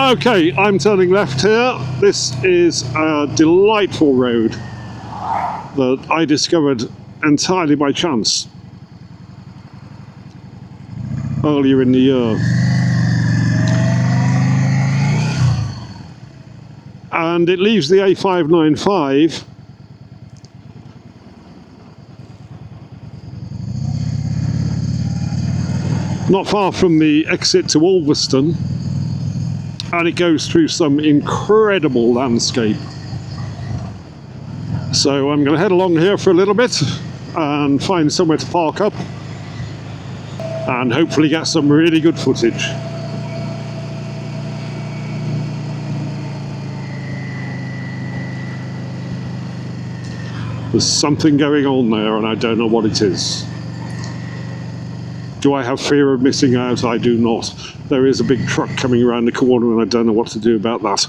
Okay, I'm turning left here. This is a delightful road that I discovered entirely by chance earlier in the year. And it leaves the A595 not far from the exit to Ulverston, and it goes through some incredible landscape. So I'm going to head along here for a little bit and find somewhere to park up and hopefully get some really good footage. There's something going on there and I don't know what it is. Do I have fear of missing out? I do not. There is a big truck coming around the corner and I don't know what to do about that.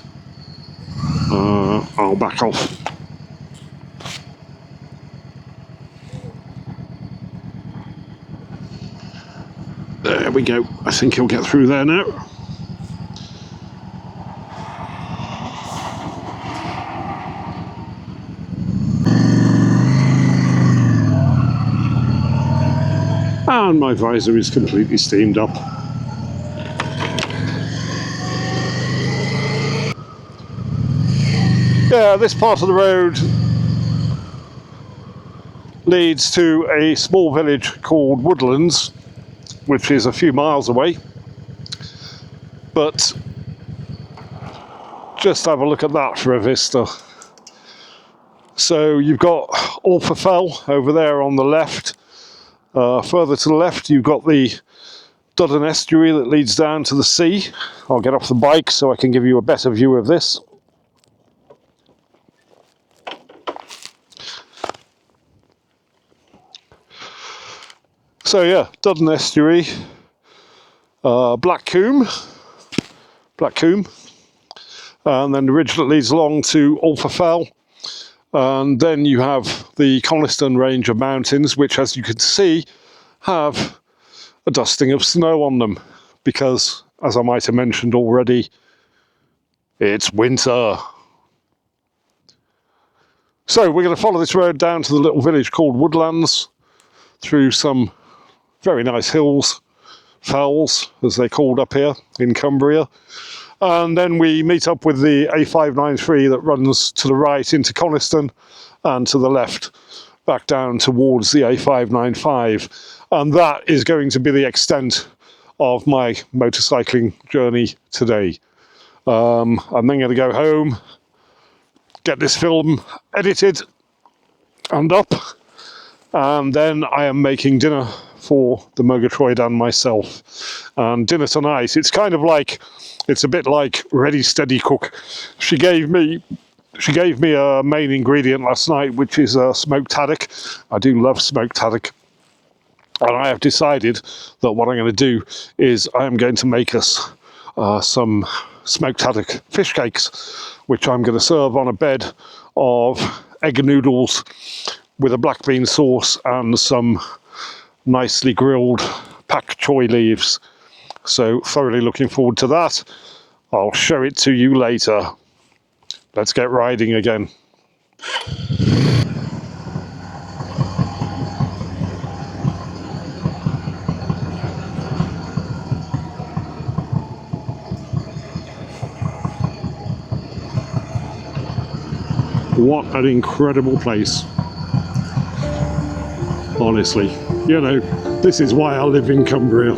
I'll back off. There we go. I think he'll get through there now. And my visor is completely steamed up. Yeah, this part of the road leads to a small village called Woodlands, which is a few miles away. But just have a look at that for a vista. So you've got Ulfafell over there on the left. Further to the left, you've got the Duddon estuary that leads down to the sea. I'll get off the bike so I can give you a better view of this. So yeah, Duddon estuary, Black Combe, and then the ridge that leads along to Ulfafell. And then you have the Coniston range of mountains, which, as you can see, have a dusting of snow on them because, as I might have mentioned already, it's winter. So we're going to follow this road down to the little village called Woodlands, through some very nice hills, fells, as they're called up here in Cumbria. And then we meet up with the A593 that runs to the right into Coniston and to the left back down towards the A595. And that is going to be the extent of my motorcycling journey today. I'm then going to go home, get this film edited and up, and then I am making dinner for the Murgatroyd and myself. And dinner tonight, it's a bit like Ready Steady Cook. She gave me a main ingredient last night, which is smoked haddock. I do love smoked haddock. And I have decided that what I'm going to do is I'm going to make us some smoked haddock fish cakes, which I'm going to serve on a bed of egg noodles with a black bean sauce and some nicely grilled pak choy leaves. So thoroughly looking forward to that. I'll show it to you later. Let's get riding again. What an incredible place. Honestly, you know, this is why I live in Cumbria.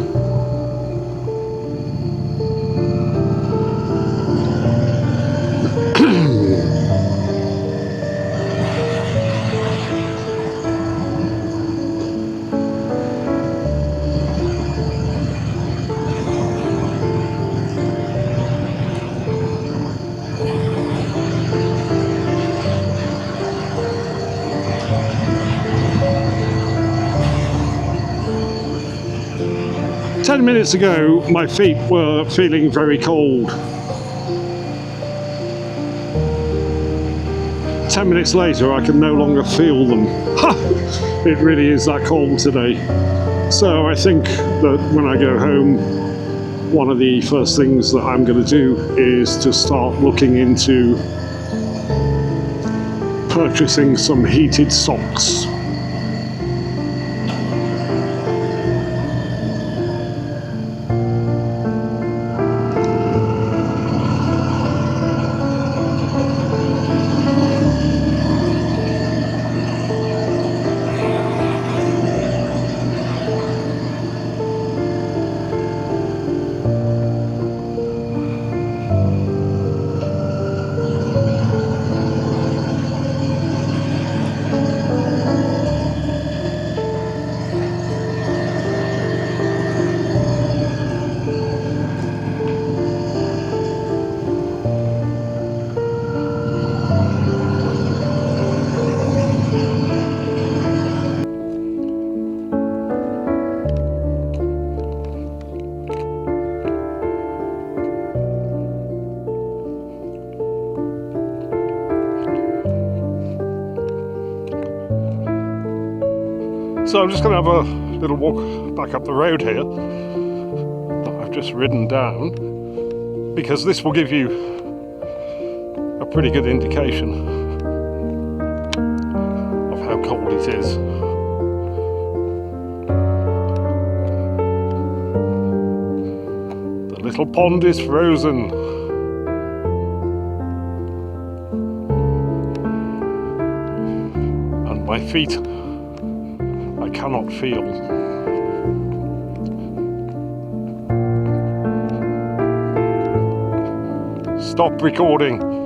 10 minutes ago, my feet were feeling very cold. 10 minutes later, I can no longer feel them. It really is that cold today. So I think that when I go home, one of the first things that I'm going to do is to start looking into purchasing some heated socks. So I'm just going to have a little walk back up the road here that I've just ridden down, because this will give you a pretty good indication of how cold it is. The little pond is frozen. And my feet I cannot feel. Stop recording.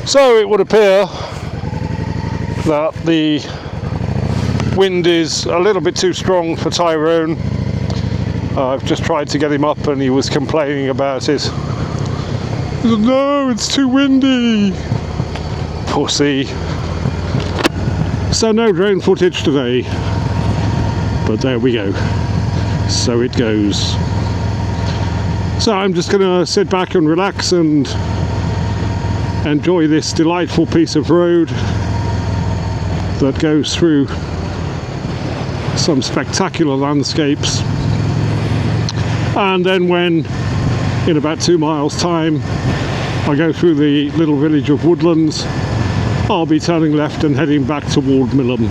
So it would appear that the wind is a little bit too strong for Tyrone. I've just tried to get him up and he was complaining about it. He said, no, it's too windy. Pussy. So no drone footage today. But there we go. So it goes. So I'm just going to sit back and relax and enjoy this delightful piece of road that goes through some spectacular landscapes. And then when, in about 2 miles time, I go through the little village of Woodlands, I'll be turning left and heading back toward Millom.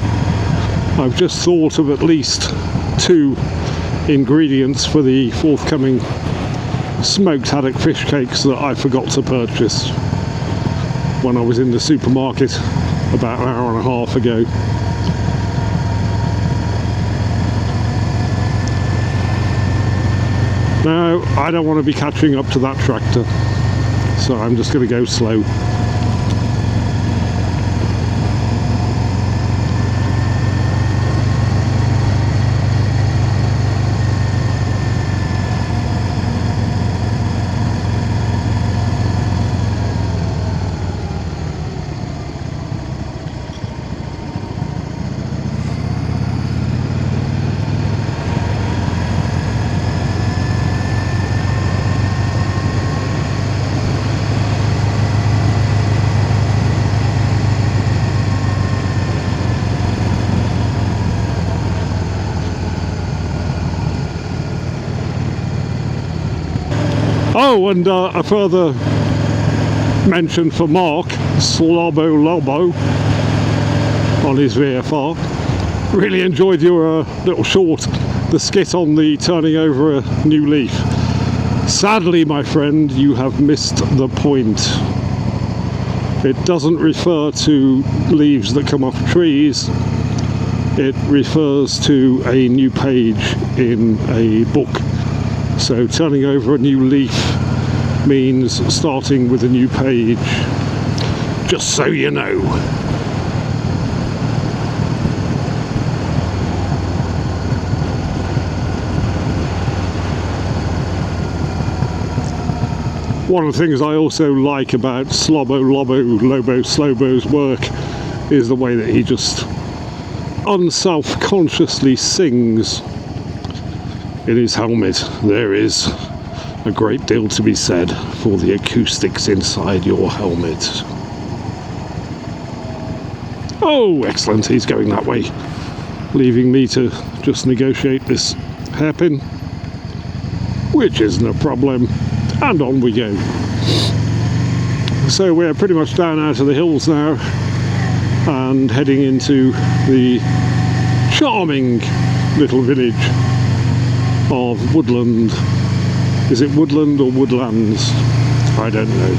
I've just thought of at least 2 ingredients for the forthcoming smoked haddock fish cakes that I forgot to purchase when I was in the supermarket about an hour and a half ago. Now, I don't want to be catching up to that tractor, so I'm just going to go slow. Oh, and a further mention for Mark, Slobbo Lobo, on his VFR. Really enjoyed your little short, the skit on the turning over a new leaf. Sadly, my friend, you have missed the point. It doesn't refer to leaves that come off trees. It refers to a new page in a book. So turning over a new leaf means starting with a new page, just so you know. One of the things I also like about Lobo Slobo's work is the way that he just unself-consciously sings in his helmet, there is a great deal to be said for the acoustics inside your helmet. Oh, excellent, he's going that way, leaving me to just negotiate this hairpin, which isn't a problem, and on we go. So we're pretty much down out of the hills now and heading into the charming little village of Woodland. Is it Woodland or Woodlands? I don't know.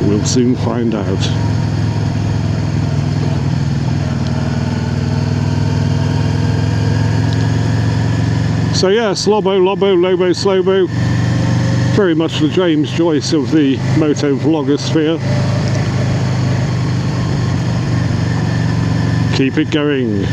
We'll soon find out. So yeah, Slobbo, Lobbo, Lobo, Slobo. Very much the James Joyce of the moto vlogosphere. Keep it going.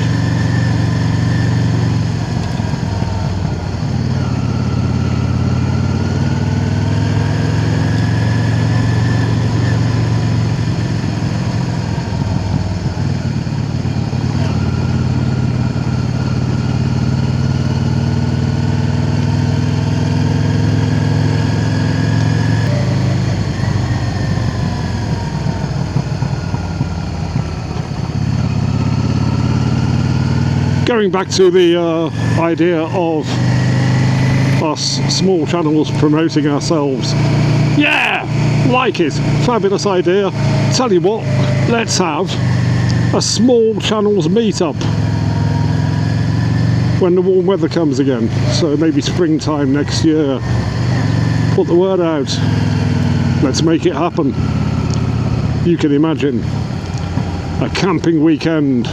Going back to the idea of us small channels promoting ourselves. Yeah, like it, fabulous idea. Tell you what, let's have a small channels meetup when the warm weather comes again. So maybe springtime next year. Put the word out. Let's make it happen. You can imagine a camping weekend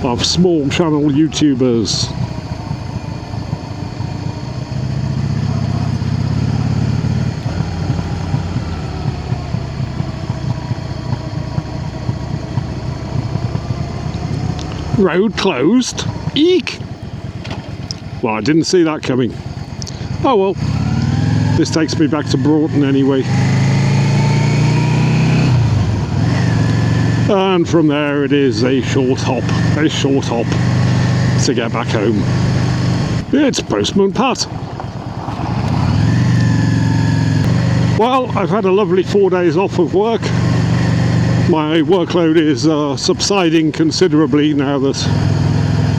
of small channel YouTubers. Road closed? Eek! Well, I didn't see that coming. Oh well, this takes me back to Broughton anyway. And from there it is a short hop to get back home. It's Postman Pat. Well, I've had a lovely 4 days off of work. My workload is subsiding considerably now that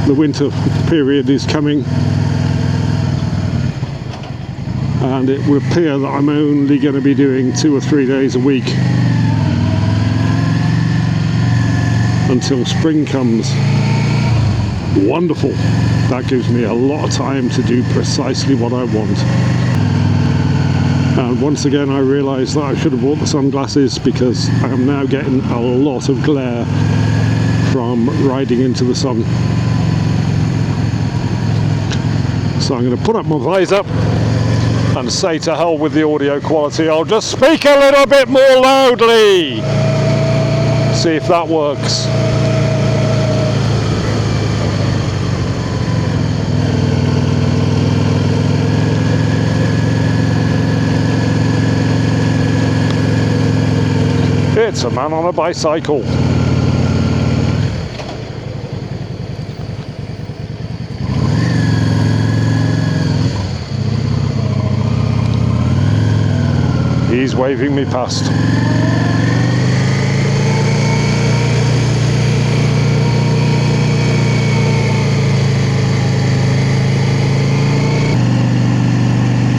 the winter period is coming. And it would appear that I'm only going to be doing 2 or 3 days a week until spring comes. Wonderful. That gives me a lot of time to do precisely what I want. And once again I realise that I should have bought the sunglasses because I am now getting a lot of glare from riding into the sun. So I'm going to put up my visor and say to hell with the audio quality. I'll just speak a little bit more loudly. See if that works. It's a man on a bicycle. He's waving me past.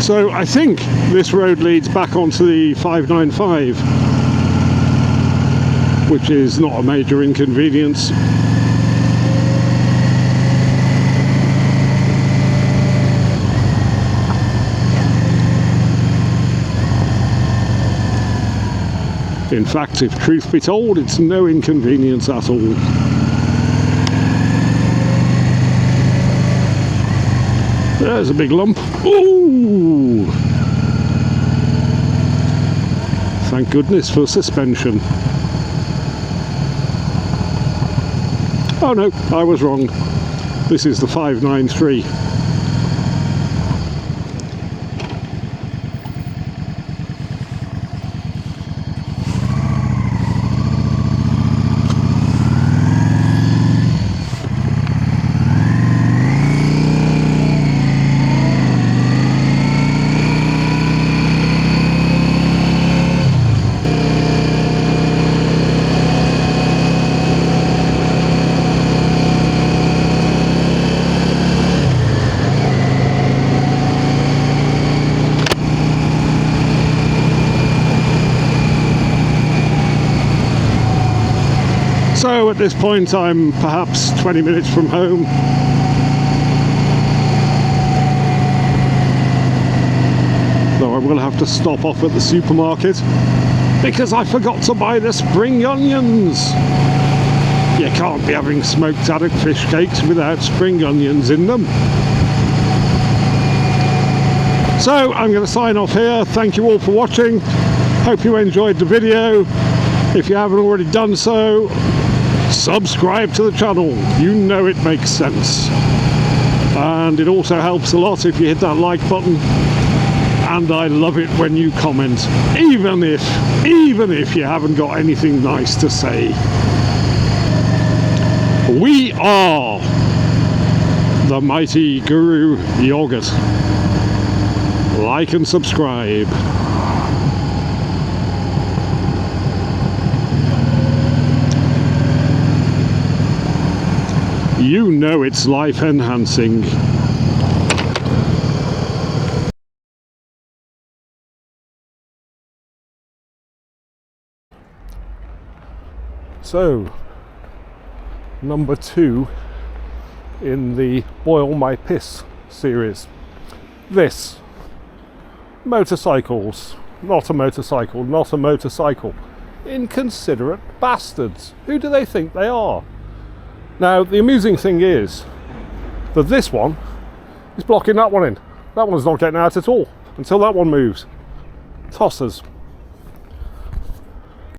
So I think this road leads back onto the 595, which is not a major inconvenience. In fact, if truth be told, it's no inconvenience at all. There's a big lump. Ooh! Thank goodness for suspension. Oh no, I was wrong. This is the 593. So at this point I'm perhaps 20 minutes from home. Though I will have to stop off at the supermarket because I forgot to buy the spring onions. You can't be having smoked haddock fish cakes without spring onions in them. So I'm going to sign off here. Thank you all for watching. Hope you enjoyed the video. If you haven't already done so, subscribe to the channel. You know it makes sense. And it also helps a lot if you hit that like button. And I love it when you comment, even if you haven't got anything nice to say. We are the Mighty Guru Yogurt. Like and subscribe. You know it's life enhancing. So, number 2 in the Boil My Piss series. This. Motorcycles. Not a motorcycle, not a motorcycle. Inconsiderate bastards. Who do they think they are? Now, the amusing thing is that this one is blocking that one in. That one's not getting out at all until that one moves. Tossers.